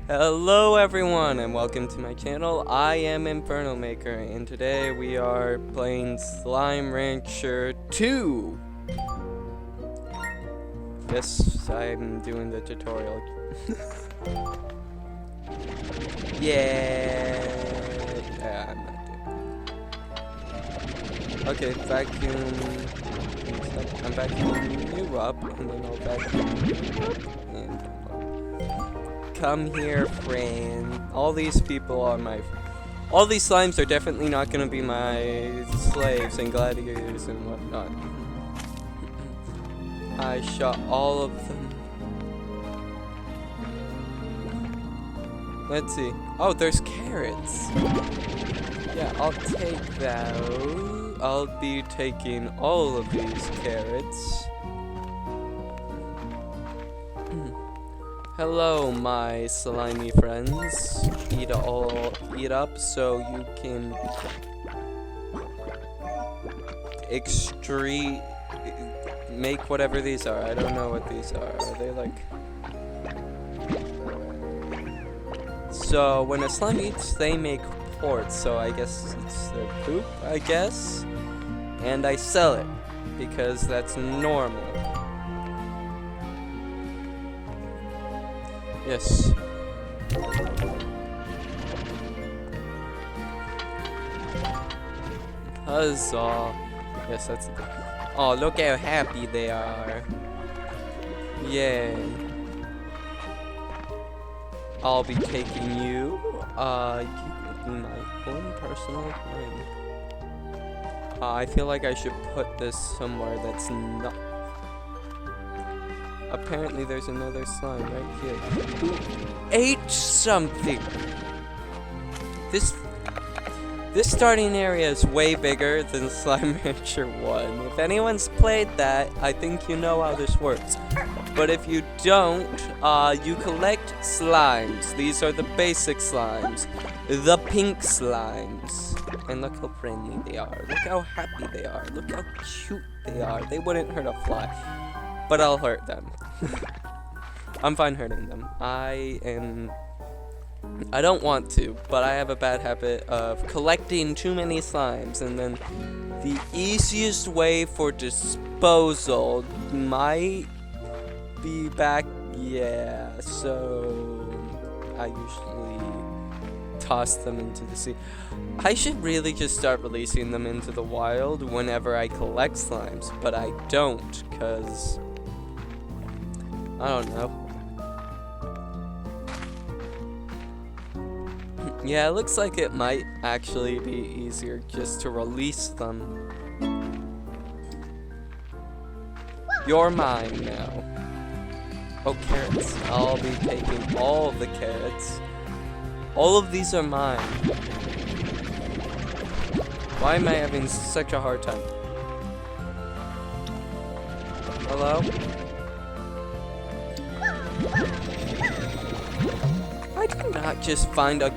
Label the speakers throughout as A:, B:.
A: Hello everyone and welcome to my channel. I am Inferno Maker and today we are playing Slime Rancher 2. Yes, I'm doing the tutorial. Yeah, I'm not doing. Okay, vacuum. I'm vacuuming you up and then I'll vacuum you up and come here, friend. All these people are all these slimes are definitely not gonna be my slaves and gladiators and whatnot. I shot all of them. Let's see. Oh, there's carrots. Yeah, I'll take those. I'll be taking all of these carrots. Hello, my slimy friends. Eat up so you can make whatever these are. I don't know what these are. Are they like? So when a slime eats, they make ports. So I guess it's their poop. I guess, and I sell it because that's normal. Yes. Huzzah. Yes, that's. Oh, look how happy they are. Yay. I'll be taking you. You could be my own personal friend. I feel like I should put this somewhere that's not. Apparently there's another slime right here. Who ate something? This starting area is way bigger than Slime Rancher 1. If anyone's played that, I think you know how this works. But if you don't, you collect slimes. These are the basic slimes. The pink slimes. And look how friendly they are. Look how happy they are. Look how cute they are. They wouldn't hurt a fly. But I'll hurt them. I'm fine hurting them. I don't want to, but I have a bad habit of collecting too many slimes, and then the easiest way for disposal might be back. Yeah, so I usually toss them into the sea. I should really just start releasing them into the wild whenever I collect slimes, but I don't, because I don't know. Yeah, it looks like it might actually be easier just to release them. You're mine now. Oh, carrots. I'll be taking all of the carrots. All of these are mine. Why am I having such a hard time? Hello? I did not just find a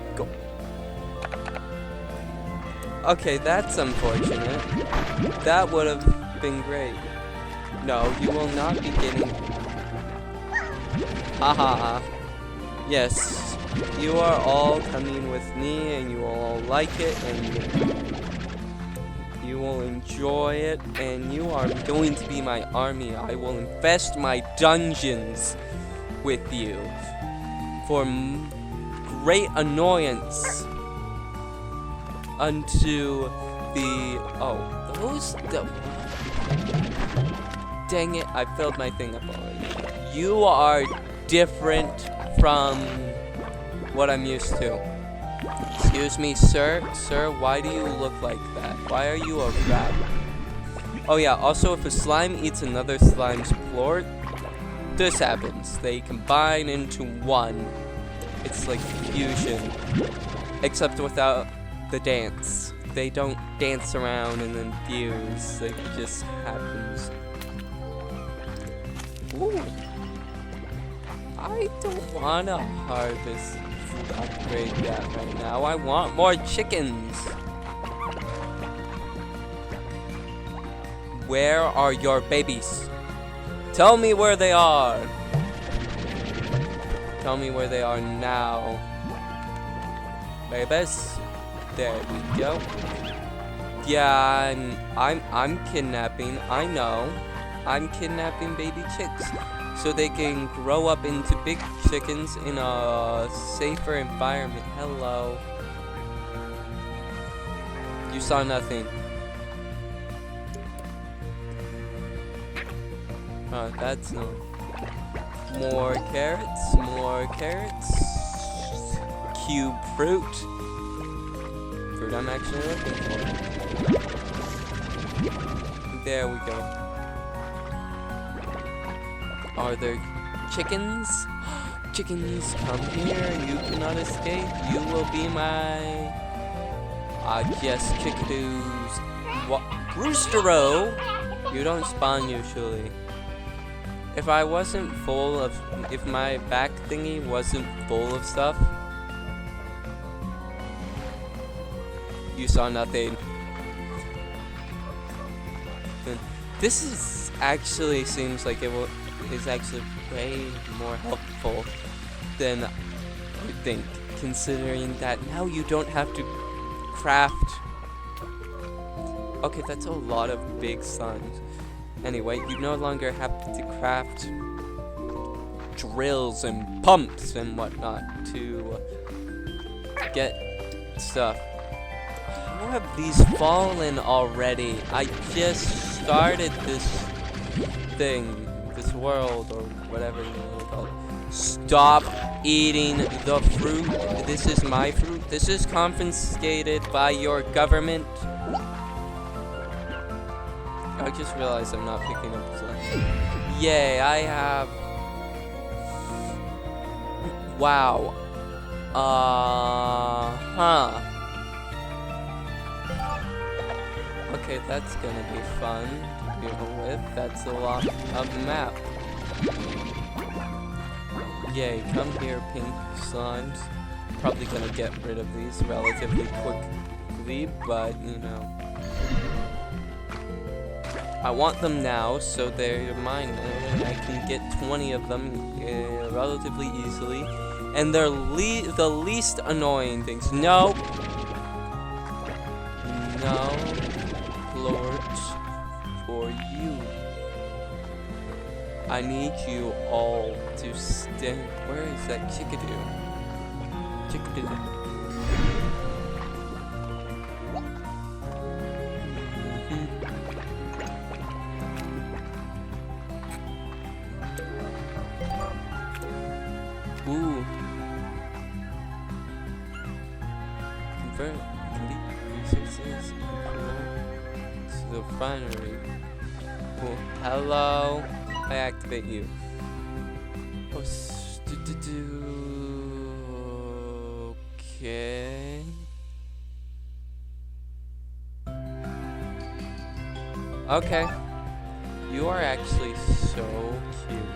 A: Okay, that's unfortunate. That would have been great. No, you will not be getting. Haha. Yes, you are all coming with me, and you will all like it, and you will enjoy it, and you are going to be my army. I will infest my dungeons with you for great annoyance unto the dang it, I filled my thing up already. You are different from what I'm used to. Excuse me, sir, why do you look like that? Why are you a rat? Oh yeah, also if a slime eats another slime's plort, this happens. They combine into one. It's like fusion, except without the dance. They don't dance around and then fuse. It just happens. Ooh. I don't want to harvest, upgrade that right now. I want more chickens. Where are your babies? Tell me where they are. Tell me where they are now. Babies. There we go. Yeah, I'm kidnapping. I know. I'm kidnapping baby chicks so they can grow up into big chickens in a safer environment. Hello. You saw nothing. Oh, that's no. More carrots, more carrots. Cube fruit. Fruit I'm actually looking for. There we go. Are there chickens? Chickens, come here. You cannot escape. You will be my... yes, chickadoos. What? Roostero! You don't spawn usually. If I wasn't full of... If my back thingy wasn't full of stuff... You saw nothing. This is actually seems like it is actually way more helpful than I would think, considering that now you don't have to craft. Okay, that's a lot of big slimes. Anyway, you no longer have to craft drills and pumps and whatnot to get stuff. How have these fallen already? I just started this thing, this world, or whatever you want to call it. Stop eating the fruit. This is my fruit. This is confiscated by your government. I just realized I'm not picking up the line. Yay, I have... Wow. Okay, that's gonna be fun to deal with. That's a lot of map. Yay, come here, pink slimes. Probably gonna get rid of these relatively quickly, but you know. I want them now, so they're mine. And I can get 20 of them relatively easily. And they're the least annoying things. No. No. Lords. For you. I need you all to stand. Where is that chickadoo? Chickadoo. Ooh. Convert complete resources to the refinery. Cool. Hello. I activate you. Oh, okay. Okay. You are actually so cute.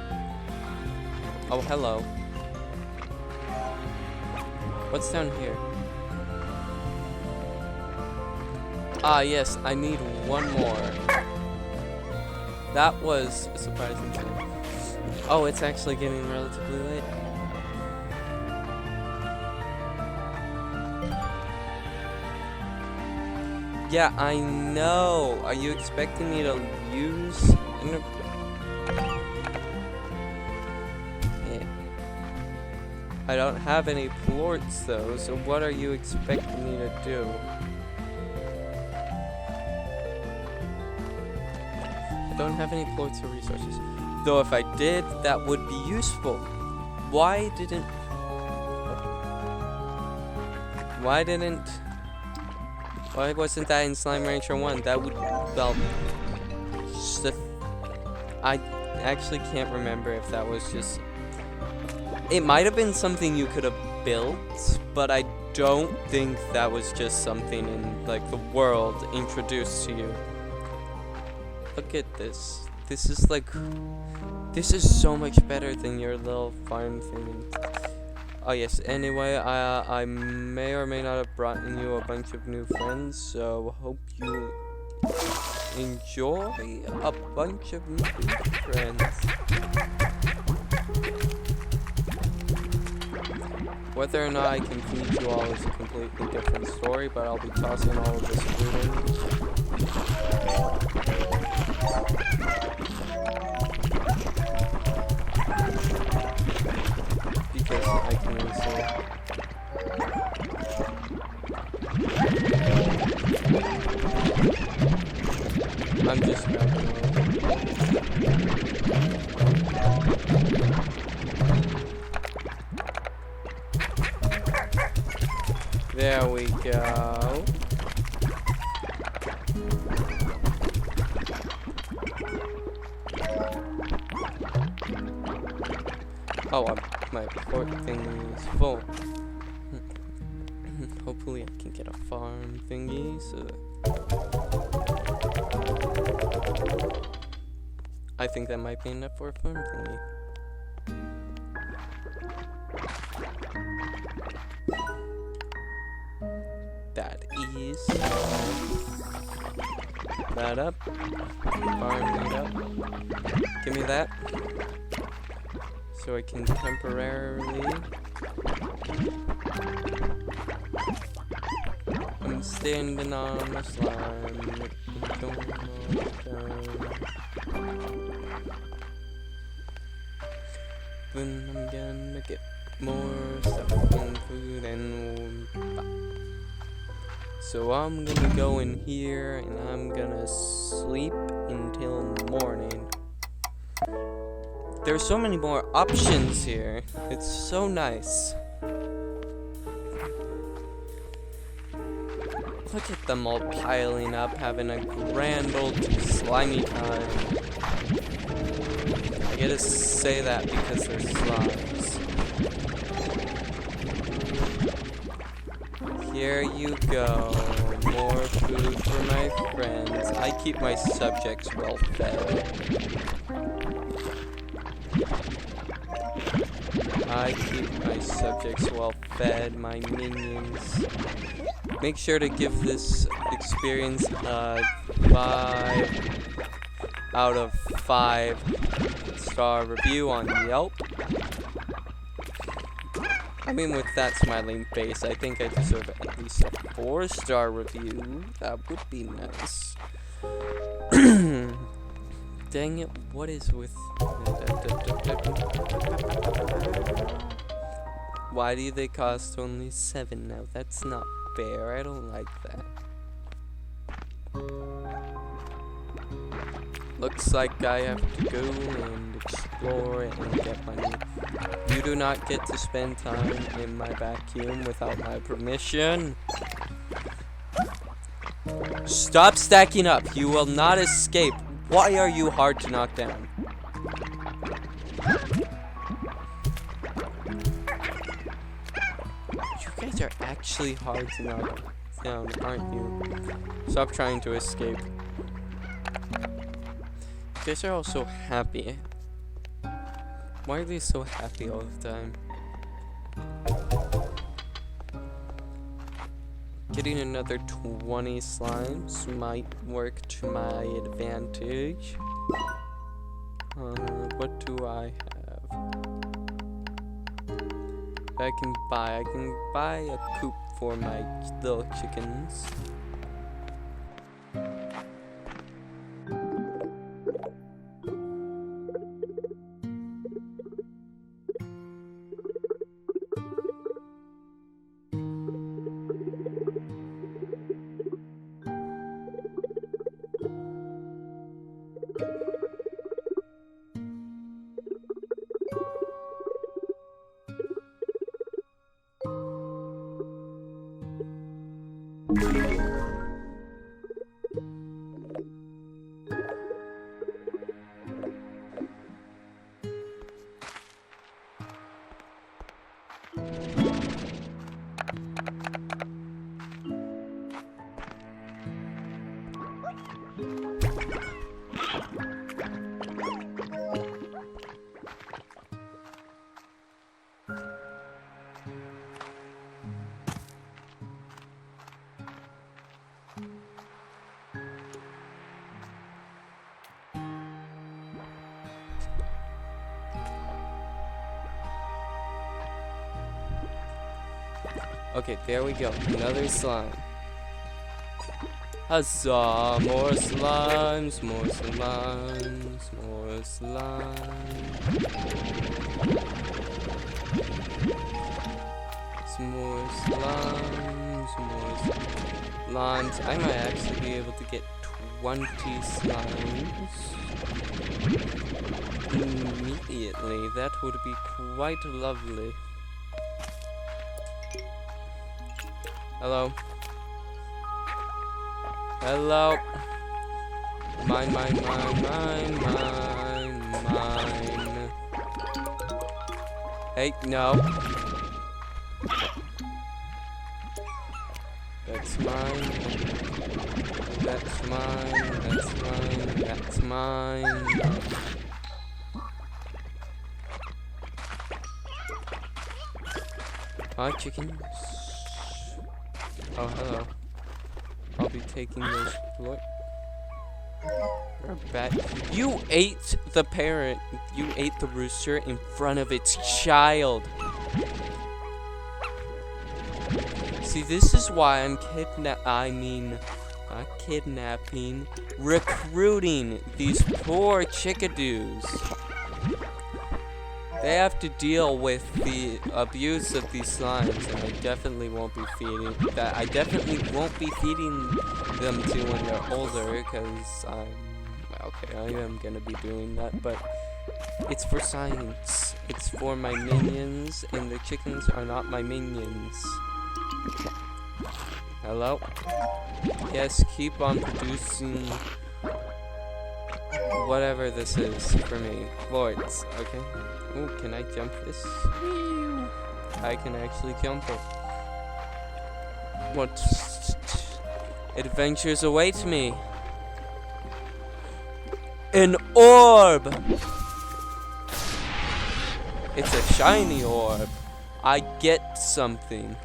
A: Oh, hello. What's down here? Ah, yes, I need one more. That was surprising to me. Oh, it's actually getting relatively late. Yeah, I know. Are you expecting me to use... I don't have any plorts though, so what are you expecting me to do? I don't have any plorts or resources. Though if I did, that would be useful. Why wasn't that in Slime Rancher 1? That would, well, I actually can't remember if that was just... It might have been something you could have built, but I don't think that was just something in, like, the world introduced to you. Look at this. This is, like... This is so much better than your little farm thing. Oh, yes. Anyway, I may or may not have brought in you a bunch of new friends, so hope you enjoy a bunch of new friends. Whether or not I can feed you all is a completely different story, but I'll be tossing all of this food in. Because I can easily. I'm just grabbing all of it. There we go. Oh, my port thingy is full. Hopefully I can get a farm thingy, so... I think that might be enough for a farm thingy. That is... that up. Farm it up. Give me that. So I can temporarily... I'm standing on the slime. Then I'm gonna get more stuff and food and... So I'm gonna go in here and I'm gonna sleep until morning. There's so many more options here. It's so nice. Look at them all piling up, having a grand old slimy time. I gotta say that because they're slimes. Here you go. More food for my friends. I keep my subjects well fed. I keep my subjects well fed, my minions. Make sure to give this experience a 5 out of 5 star review on Yelp. I mean, with that smiling face, I think I deserve at least a 4-star review. That would be nice. Dang it, what is with... Why do they cost only 7 now? That's not fair. I don't like that. Looks like I have to go and explore and get money. You do not get to spend time in my vacuum without my permission. Stop stacking up. You will not escape. Why are you hard to knock down? You guys are actually hard to knock down, aren't you? Stop trying to escape. You guys are all so happy. Why are they so happy all the time? Getting another 20 slimes might work to my advantage. What do I have? I can buy a coop for my little chickens. Okay, there we go. Another slime. Huzzah! More slimes, more slimes, more slime. Some more slimes, more slimes. I might actually be able to get 20 slimes immediately. That would be quite lovely. Hello? Hello? Mine, mine, mine, mine, mine, mine. Hey, no. That's mine. That's mine. That's mine. That's mine. Hi, chickens. Oh, hello. I'll be taking those. What? You're a bat. You ate the parent. You ate the rooster in front of its child. See, this is why I'm kidnapping, recruiting these poor chickadoos. They have to deal with the abuse of these slimes, and I definitely won't be feeding them to when they're older, because okay, I am gonna be doing that, but it's for science. It's for my minions, and the chickens are not my minions. Hello? Yes, keep on producing whatever this is for me. Lords, okay? Ooh, can I jump this? I can actually jump it. What adventures await me? An orb! It's a shiny orb. I get something.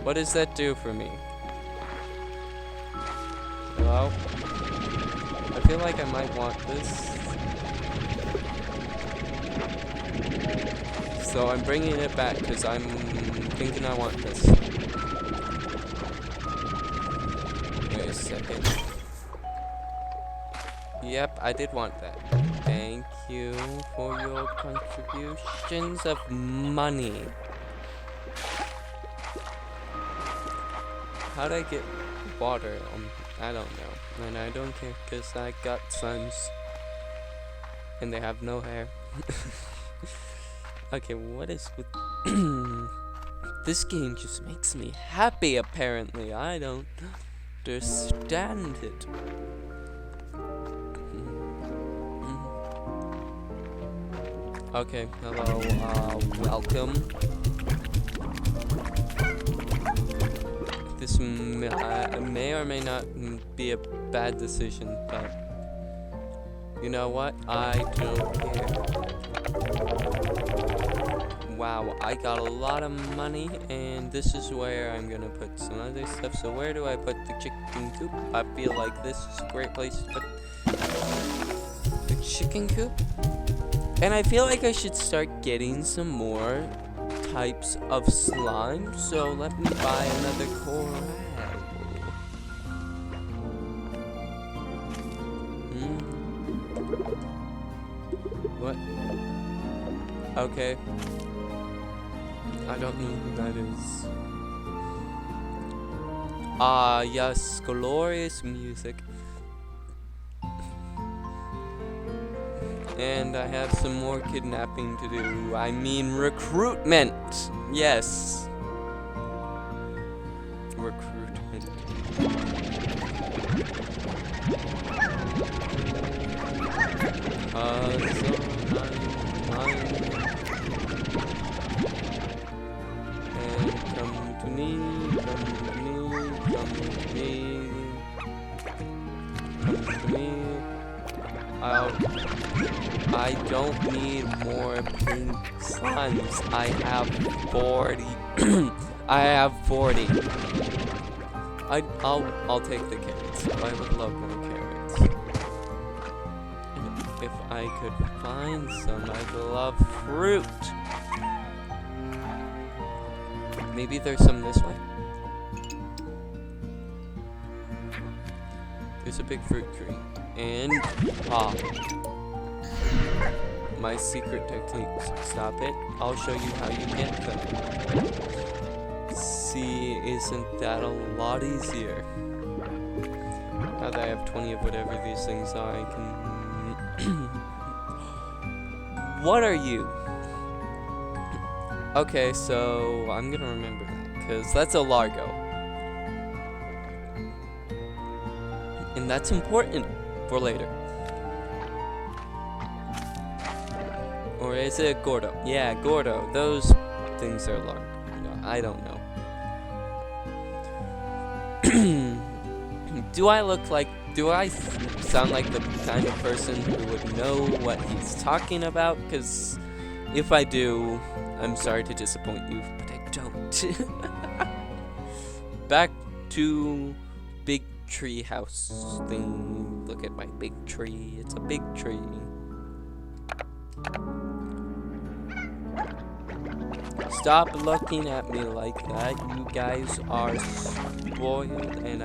A: What does that do for me? Hello? I feel like I might want this. So I'm bringing it back because I'm thinking I want this. Wait a second. Yep, I did want that. Thank you for your contributions of money. How'd I get water? I don't know. And I don't care because I got sons. And they have no hair. Okay, what is with... This game just makes me happy, apparently. I don't understand it. Okay, hello, welcome. This may or may not be a bad decision, but you know what? I don't care. Wow, I got a lot of money, and this is where I'm gonna put some other stuff. So where do I put the chicken coop? I feel like this is a great place to put the chicken coop. And I feel like I should start getting some more types of slime, so let me buy another coral. What? Okay. I don't know who that is. Ah, yes, glorious music. And I have some more kidnapping to do. I mean recruitment. Yes. Recruitment. And come to me, come to me, come to me, come to me. I don't need more pink slimes. I have 40. I have 40. I'll take the carrots. I would love more carrots. And if I could find some, I'd love fruit. Maybe there's some this way. There's a big fruit tree. And my secret techniques. Stop it. I'll show you how you get them. See, isn't that a lot easier? Now that I have 20 of whatever these things are, I can... What are you? Okay, so I'm gonna remember that, because that's a Largo. And that's important for later. Or is it Gordo? Yeah, Gordo. Those things are Largo. No, I don't know. Do I sound like the kind of person who would know what he's talking about? Because if I do, I'm sorry to disappoint you, but I don't. Back to big tree house thing. Look at my big tree. It's a big tree. Stop looking at me like that. You guys are spoiled, and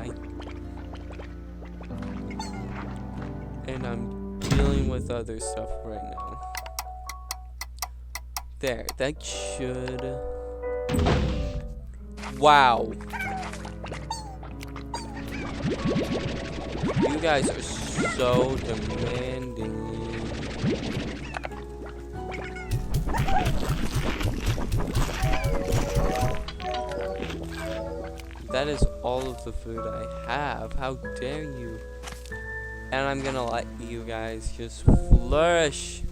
A: I'm dealing with other stuff right now. There, that should... Wow. You guys are so demanding. That is all of the food I have. How dare you? And I'm gonna let you guys just flourish.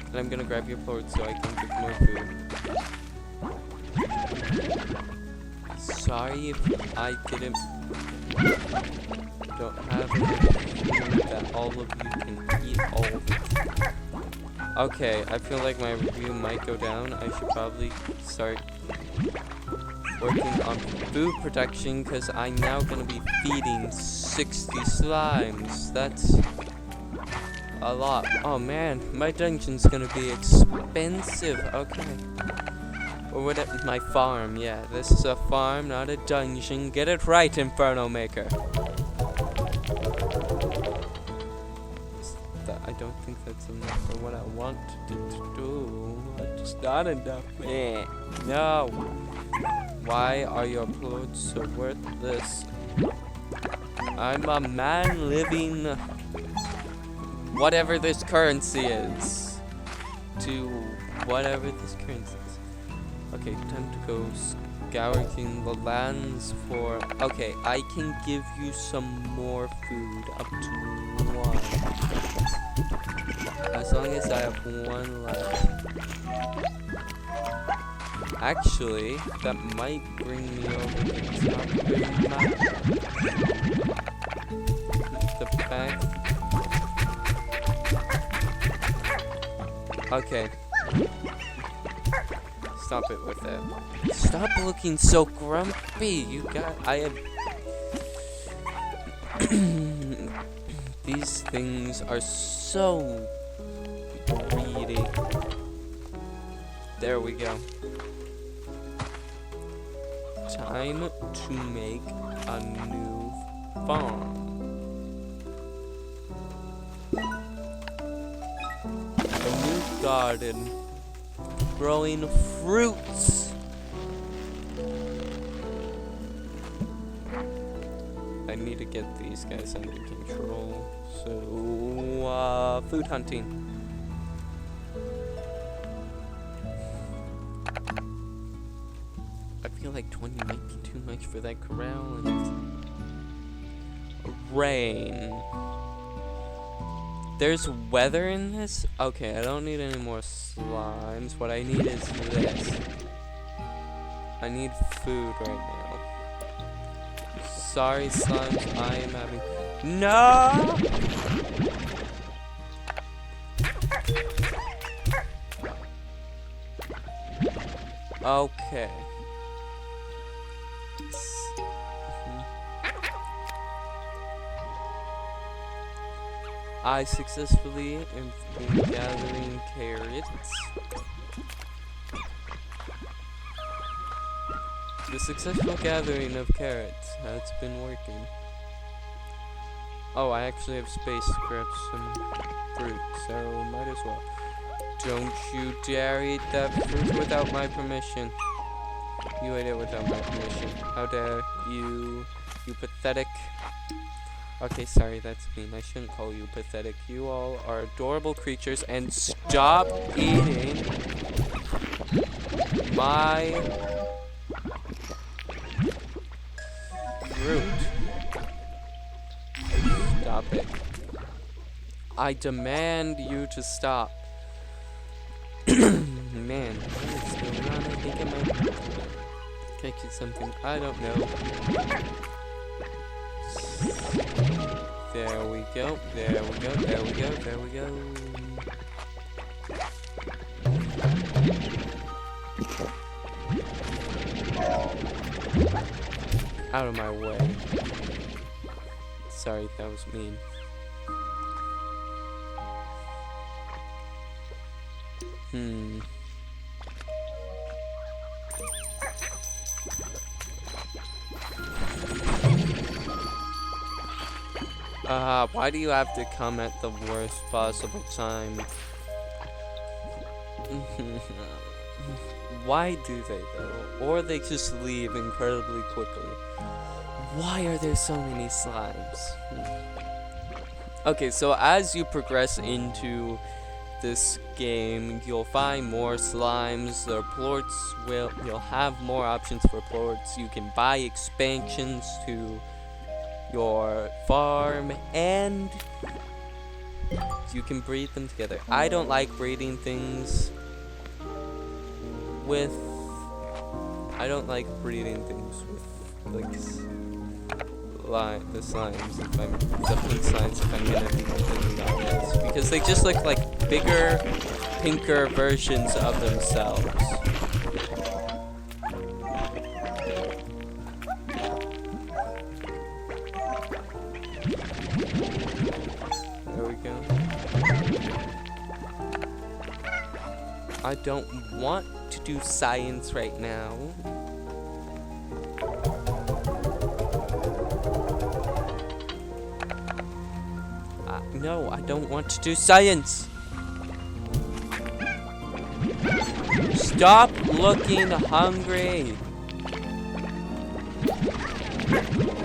A: And I'm gonna grab your plate so I can get more food. Sorry if I don't have enough food that all of you can eat all of it. Okay, I feel like my review might go down. I should probably start working on food production because I'm now going to be feeding 60 slimes. That's a lot. Oh man, my dungeon's going to be expensive. Okay. Or what? My farm. Yeah, this is a farm, not a dungeon. Get it right, Inferno Maker. I don't think that's enough for what I want to do. It's not enough. No. Why are your clothes so worthless? I'm a man living whatever this currency is. To whatever this currency is. Okay, time to go scouring the lands for... Okay, I can give you some more food. Up to 1. As long as I have 1 left. Actually, that might bring me over the top of the map. The back. Okay. Stop it with that. Stop looking so grumpy. I have... These things are so greedy. There we go. Time to make a new farm. A new garden. Growing fruits. I need to get these guys under control. So, food hunting. I feel like 20 might be too much for that corral. And rain. There's weather in this? Okay, I don't need any more slimes. What I need is this. I need food right now. Sorry, slimes, I am having... No! Okay. I successfully am gathering carrots. The successful gathering of carrots has been working. Oh, I actually have space to grab some fruit, so might as well. Don't you dare eat that fruit without my permission. You ate it without my permission. How dare you, you pathetic. Okay, sorry, that's mean. I shouldn't call you pathetic. You all are adorable creatures, and stop eating my fruit. Stop it. I demand you to stop. Man, what is going on? I think I might catch you something. I don't know. There we go. There we go. There we go. There we go. Out of my way. Sorry, that was mean. Why do you have to come at the worst possible time? Why do they though? Or they just leave incredibly quickly. Why are there so many slimes? Okay, so as you progress into this game, you'll find more slimes. The plorts you'll have more options for plorts. You can buy expansions to your farm, and you can breed them together. I don't like breeding things with like the slimes, the pink slimes, if I'm gonna be completely honest, because they just look like bigger, pinker versions of themselves. There we go. I don't want to do science right now. No, I don't want to do science. Stop looking hungry.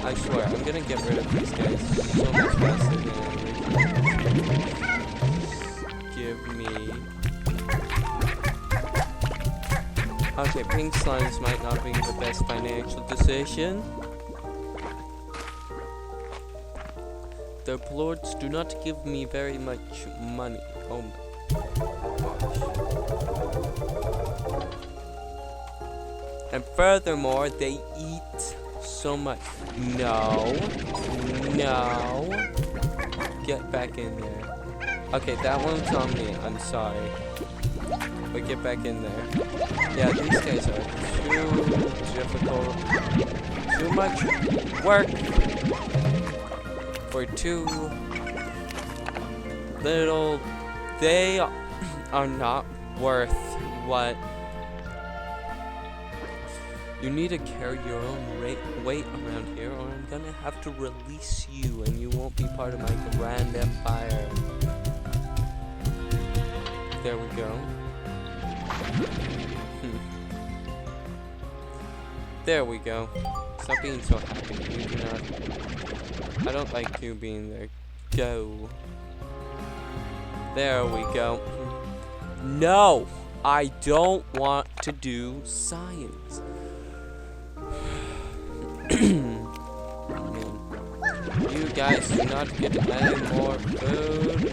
A: I swear, I'm gonna get rid of these guys so much faster than I originally. Give me. Okay, pink slimes might not be the best financial decision. The plorts do not give me very much money. Oh my gosh. And furthermore, they eat so much. No. No. Get back in there. Okay, that one's on me. I'm sorry. But get back in there. Yeah, these guys are too difficult. Too much work. For too little. They are not worth what. You need to carry your own weight around here, or I'm gonna have to release you and you won't be part of my grand empire. There we go. There we go. Stop being so happy. You do not. I don't like you being there. Go. There we go. No! I don't want to do science. You guys do not get any more food.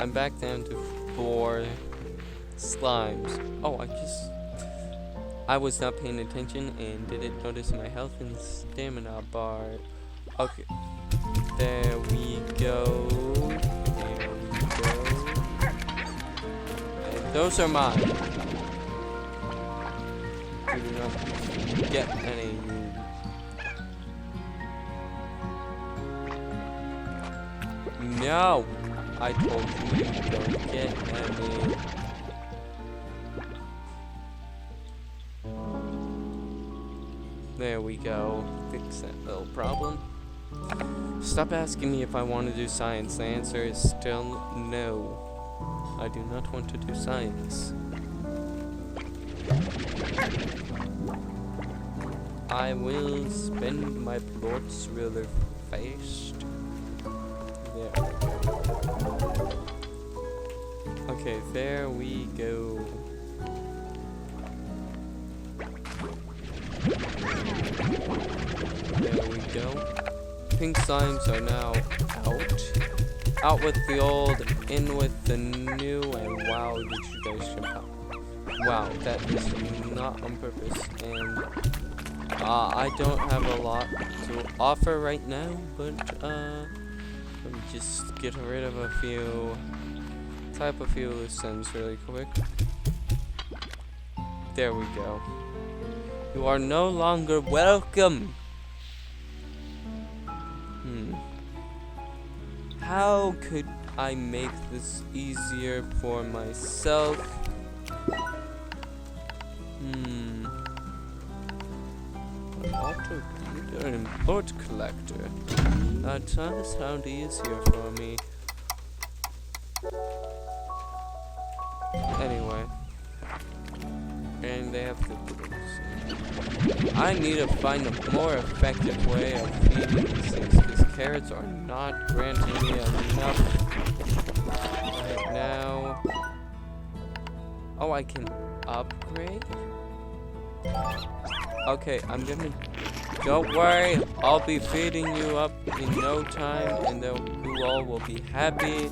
A: I'm back down to 4 slimes. Oh, I was not paying attention and didn't notice my health and stamina bar. Okay. There we go. There we go. And those are mine. You do not get any. No! I told you don't get any. There we go. Fix that little problem. Stop asking me if I want to do science. The answer is still no. I do not want to do science. I will spend my plots really fast. There we go. Okay, there we go. There we go. Pink slimes are now out. Out with the old, in with the new, and wow, did you guys jump out. Wow, that is not on purpose, and I don't have a lot to offer right now, but let me just get rid of a few, type a few loose ends really quick. There we go. You are no longer welcome. How could I make this easier for myself? An import collector. That does sound easier for me. Anyway. And they have the blues. I need to find a more effective way of feeding these things, because carrots are not granting me enough right now. Oh, I can upgrade? Okay, I'm gonna... Don't worry, I'll be feeding you up in no time, and you all will be happy.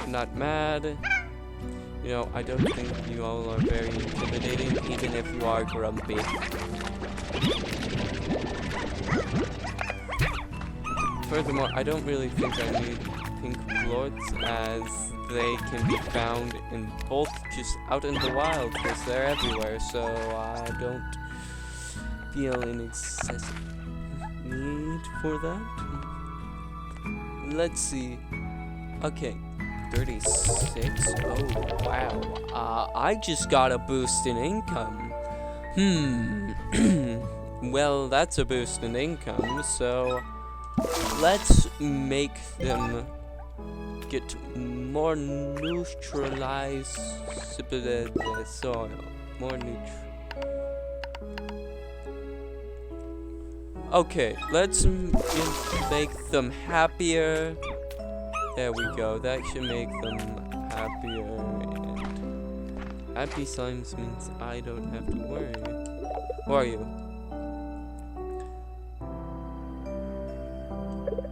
A: Not mad. You know, I don't think you all are very intimidating, even if you are grumpy. Furthermore, I don't really think I need pink plorts, as they can be found in bulk just out in the wild, because they're everywhere, so I don't feel an excessive need for that. Let's see. Okay. 36. Oh, wow. I just got a boost in income. Well, that's a boost in income, so let's make them get more neutralized soil. More neutral. Okay, let's make them happier. There we go, that should make them happier, and happy slimes means I don't have to worry. Who are you?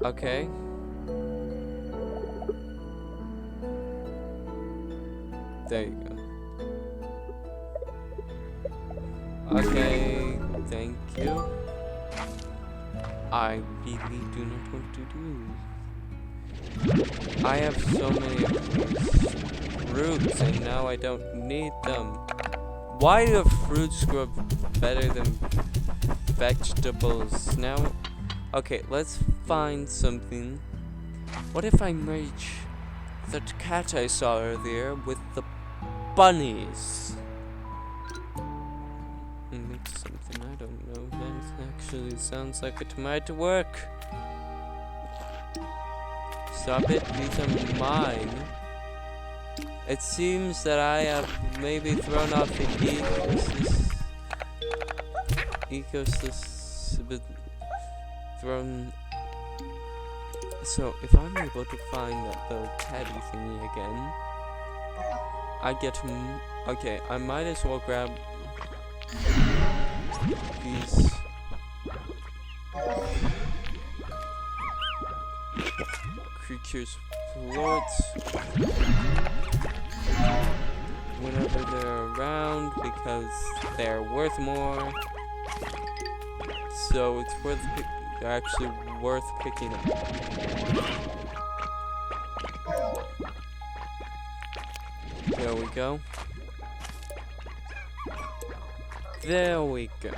A: Okay. There you go. Okay, thank you. I really do not want to do. I have so many fruits, and now I don't need them. Why do fruits grow better than vegetables? Now, okay, let's find something. What if I merge that cat I saw earlier with the bunnies? Make something, I don't know. That actually sounds like it might work. Stop it, these are mine. It seems that I have maybe thrown off the ecosystem. So if I'm able to find that little teddy thingy again, I get okay, I might as well grab these creatures' plorts whenever they're around, because they're worth more. So it's they're actually worth picking up. There we go. There we go.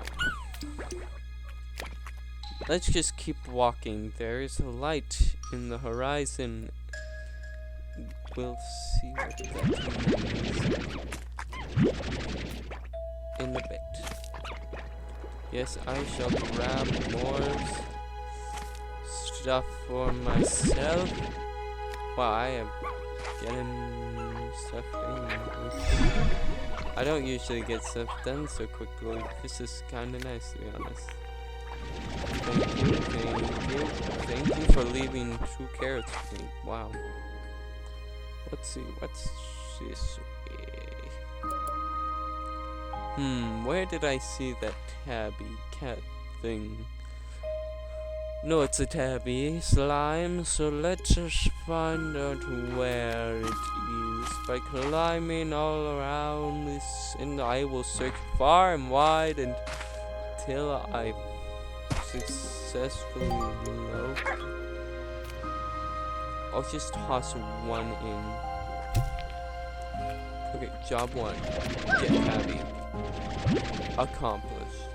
A: Let's just keep walking. There is a light in the horizon. We'll see what that means in a bit. Yes, I shall grab more stuff for myself. Wow, I am getting stuff in. I don't usually get stuff done so quickly. This is kind of nice, to be honest. Thank you, thank you. Thank you for leaving 2 carrots for me. Wow. Let's see, what's this way? Where did I see that tabby cat thing? No, it's a tabby slime, so let's just find out where it is by climbing all around this, and I will search far and wide until I successfully locate. I'll just toss one in. Okay, job 1. Get tabby. Accomplished.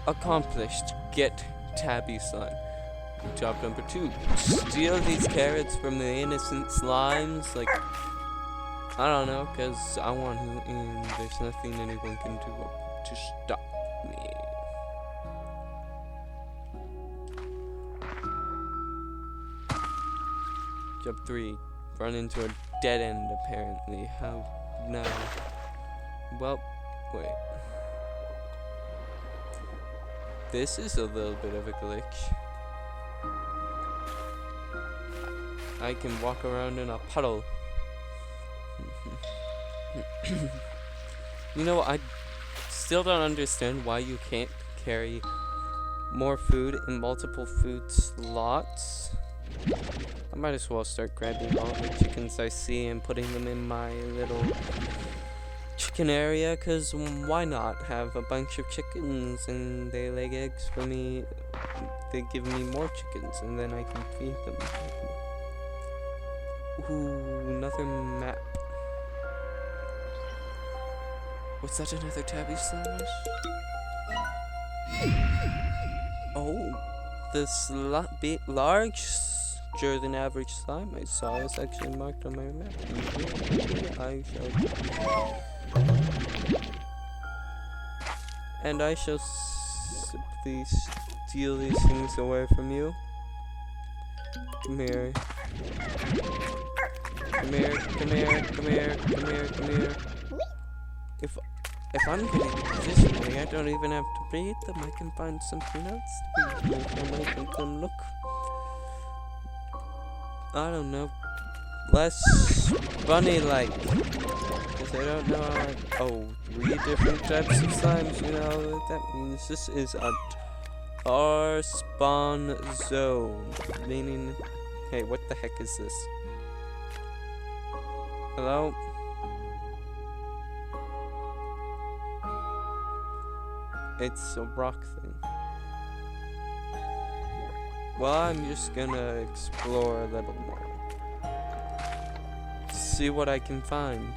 A: Accomplished. Get tabby slime. Job number 2. Steal these carrots from the innocent slimes. Like, I don't know, because I want to, and there's nothing anyone can do to stop me. Job 3. Run into a dead end, apparently. How now? Well, wait. This is a little bit of a glitch. I can walk around in a puddle. You know, I still don't understand why you can't carry more food in multiple food slots. I might as well start grabbing all the chickens I see and putting them in my little chicken area, cause why not have a bunch of chickens and they lay eggs for me. They give me more chickens and then I can feed them. Ooh, another map. What's that, another tabby slime? Oh, this larger than average slime I saw is actually marked on my map. I shall simply steal these things away from you. Come here. Come here, come here, come here, come here, come here. If I'm getting this way, I don't even have to breed them. I can find something else to breed them. I might make them look, I don't know, less bunny-like. Because I don't know how I... Oh, 3 different types of slimes, you know what that means? This is a tar spawn zone. Meaning... Hey, what the heck is this? Hello? It's a rock thing. Well, I'm just gonna explore a little more. See what I can find.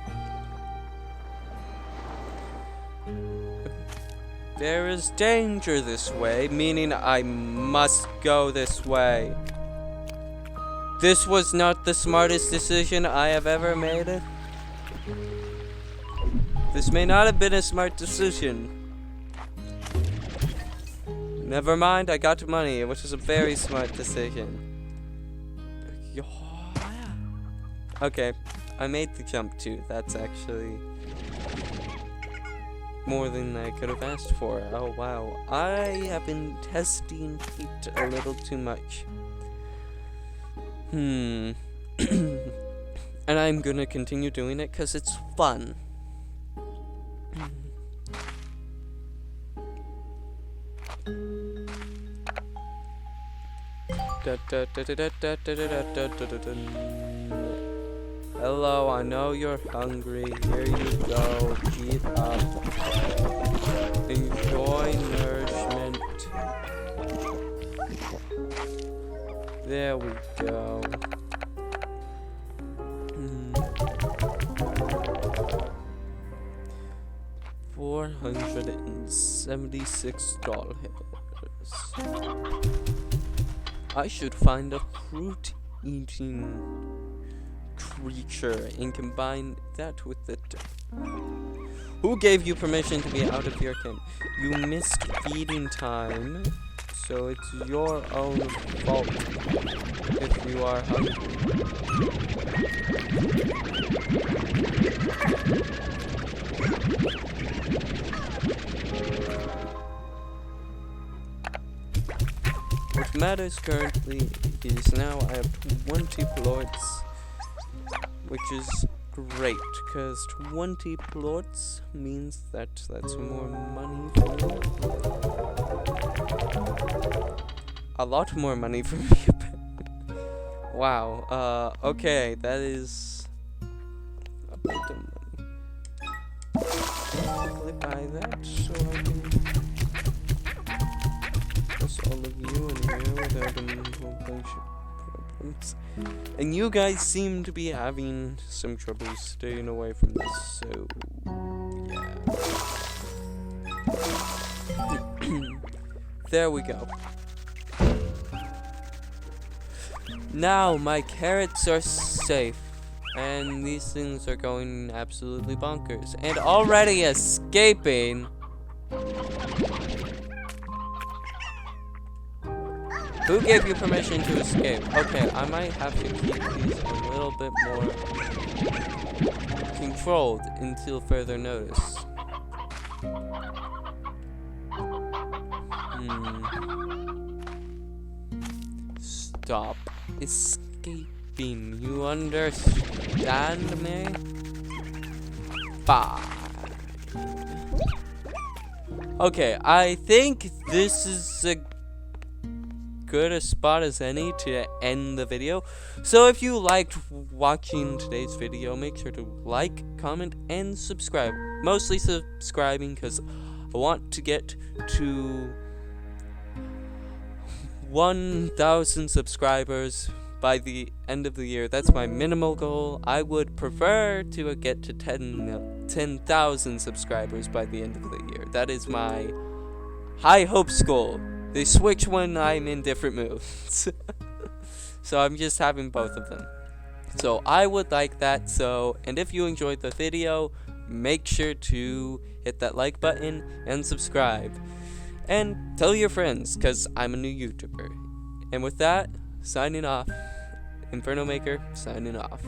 A: There is danger this way, meaning I must go this way. This was not the smartest decision I have ever made. This may not have been a smart decision. Never mind, I got money, which is a very smart decision. Okay, I made the jump too. That's actually more than I could have asked for. Oh wow, I have been testing fate a little too much. And I'm gonna continue doing it because it's fun. Hello, I know you're hungry. Here you go. Eat up. Enjoy nourishment. There we go. 406. $76. I should find a fruit-eating creature and combine that with the... Who gave you permission to be out of your camp? You missed feeding time, so it's your own fault if you are hungry. What matters currently is now I have 20 plots, which is great, because 20 plots means that that's more money for me. A lot more money for me. Wow, okay, that is a bit of money. Quickly buy that so I can plus all of you in here without a whole bunch of problems. And you guys seem to be having some trouble staying away from this, so yeah. There we go. Now my carrots are safe, and these things are going absolutely bonkers, and already escaping. Who gave you permission to escape? Okay, I might have to keep these a little bit more controlled until further notice. Stop escaping. You understand me? Fine. Okay, I think this is a good a spot as any to end the video. So if you liked watching today's video, make sure to like, comment, and subscribe. Mostly subscribing because I want to get to 1,000 subscribers by the end of the year. That's my minimal goal. I would prefer to get to 10,000 subscribers by the end of the year. That is my high hopes goal. They switch when I'm in different moods. So I'm just having both of them. So I would like that. And if you enjoyed the video, make sure to hit that like button and subscribe. And tell your friends, because I'm a new YouTuber. And with that, signing off. Inferno Maker, signing off.